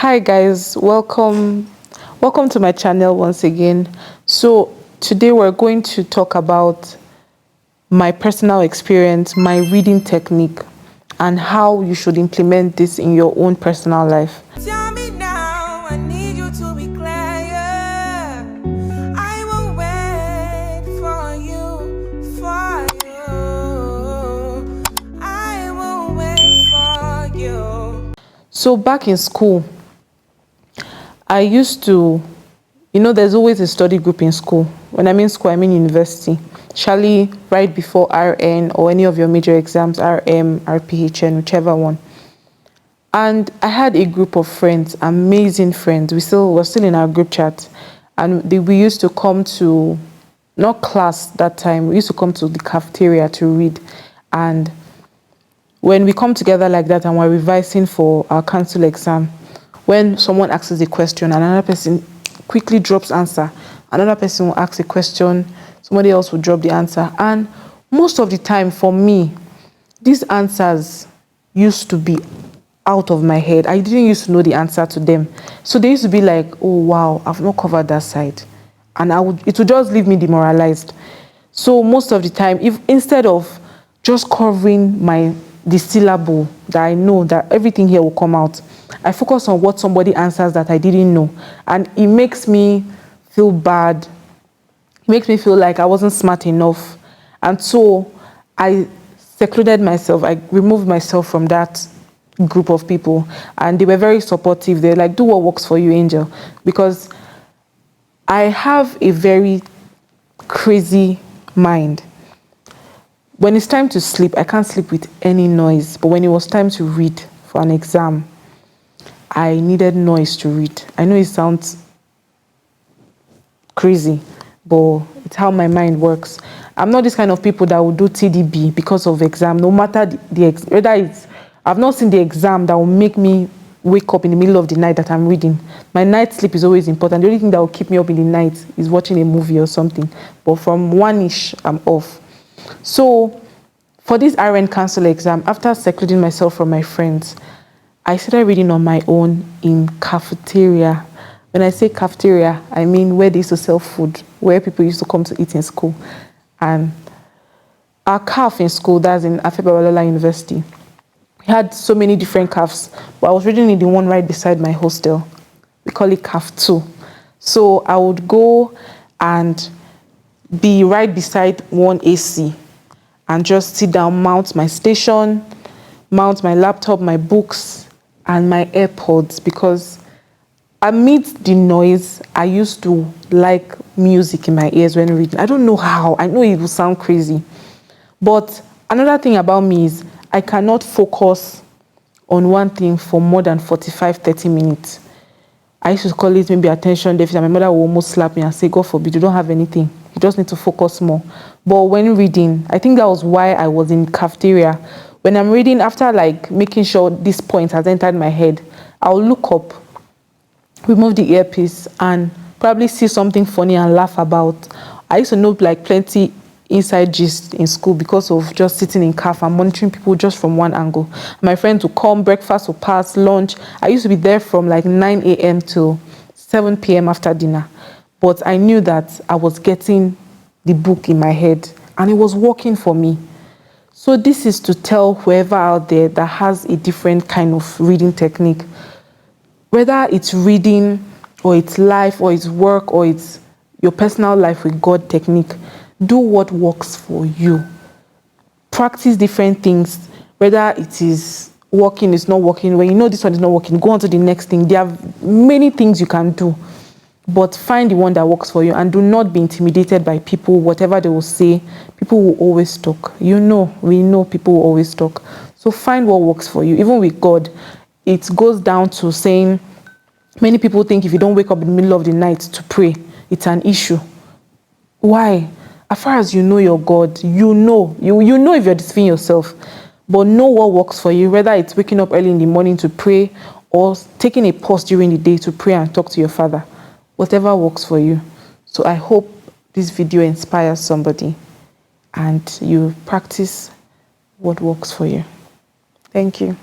Hi guys, welcome to my channel once again. So today we're going to talk about my personal experience, my reading technique, and how you should implement this in your own personal life. Tell me now, I need you to be clear. I will wait for you, I will wait for you. So back in school, I used to, there's always a study group in school. When I mean school, I mean university. Usually right before RN or any of your major exams, RM, RPHN, whichever one. And I had a group of friends, amazing friends. We're still in our group chat. And we used to come to, not class that time, we used to come to the cafeteria to read. And when we come together like that and we're revising for our council exam, when someone asks a question and another person quickly drops answer, another person will ask a question, somebody else will drop the answer. And most of the time for me, these answers used to be out of my head. I didn't used to know the answer to them. So they used to be like, oh wow, I've not covered that side. And it would just leave me demoralized. So most of the time, if instead of just covering the syllable that I know that everything here will come out, I focus on what somebody answers that I didn't know. And it makes me feel bad. It makes me feel like I wasn't smart enough. And so I secluded myself. I removed myself from that group of people. And they were very supportive. They're like, do what works for you, Angel. Because I have a very crazy mind. When it's time to sleep, I can't sleep with any noise. But when it was time to read for an exam, I needed noise to read. I know it sounds crazy, but it's how my mind works. I'm not this kind of people that will do TDB because of exam, no matter whether it's, I've not seen the exam that will make me wake up in the middle of the night that I'm reading. My night sleep is always important. The only thing that will keep me up in the night is watching a movie or something. But from 1-ish, I'm off. So for this RN council exam, after secluding myself from my friends, I started reading on my own in cafeteria. When I say cafeteria, I mean where they used to sell food, where people used to come to eat in school. And our caf in school, that's in Afebawalola University, we had so many different cafs, but I was reading in the one right beside my hostel. We call it caf 2. So I would go and be right beside one AC and just sit down, mount my station, mount my laptop, my books, and my AirPods, because amidst the noise, I used to like music in my ears when reading. I don't know how. I know it will sound crazy. But another thing about me is I cannot focus on one thing for more than 45-30 minutes. I used to call it maybe attention deficit. My mother will almost slap me and say, God forbid, you don't have anything. You just need to focus more. But when reading, I think that was why I was in cafeteria. When I'm reading, after like making sure this point has entered my head, I'll look up, remove the earpiece, and probably see something funny and laugh about. I used to know like plenty inside gist in school because of just sitting in caf and monitoring people just from one angle. My friends would come, breakfast would pass, lunch. I used to be there from like 9 a.m. till 7 p.m. after dinner. But I knew that I was getting the book in my head and it was working for me. So this is to tell whoever out there that has a different kind of reading technique, whether it's reading or it's life or it's work or it's your personal life with God technique, do what works for you. Practice different things, whether it is working, it's not working. When you know this one is not working, go on to the next thing. There are many things you can do, but find the one that works for you and do not be intimidated by people, whatever they will say. People will always talk. We know people will always talk. So find what works for you. Even with God, it goes down to saying, many people think if you don't wake up in the middle of the night to pray, it's an issue. Why? As far as you know your God, you know if you're deceiving yourself, but know what works for you, whether it's waking up early in the morning to pray or taking a pause during the day to pray and talk to your Father. Whatever works for you. So I hope this video inspires somebody and you practice what works for you. Thank you.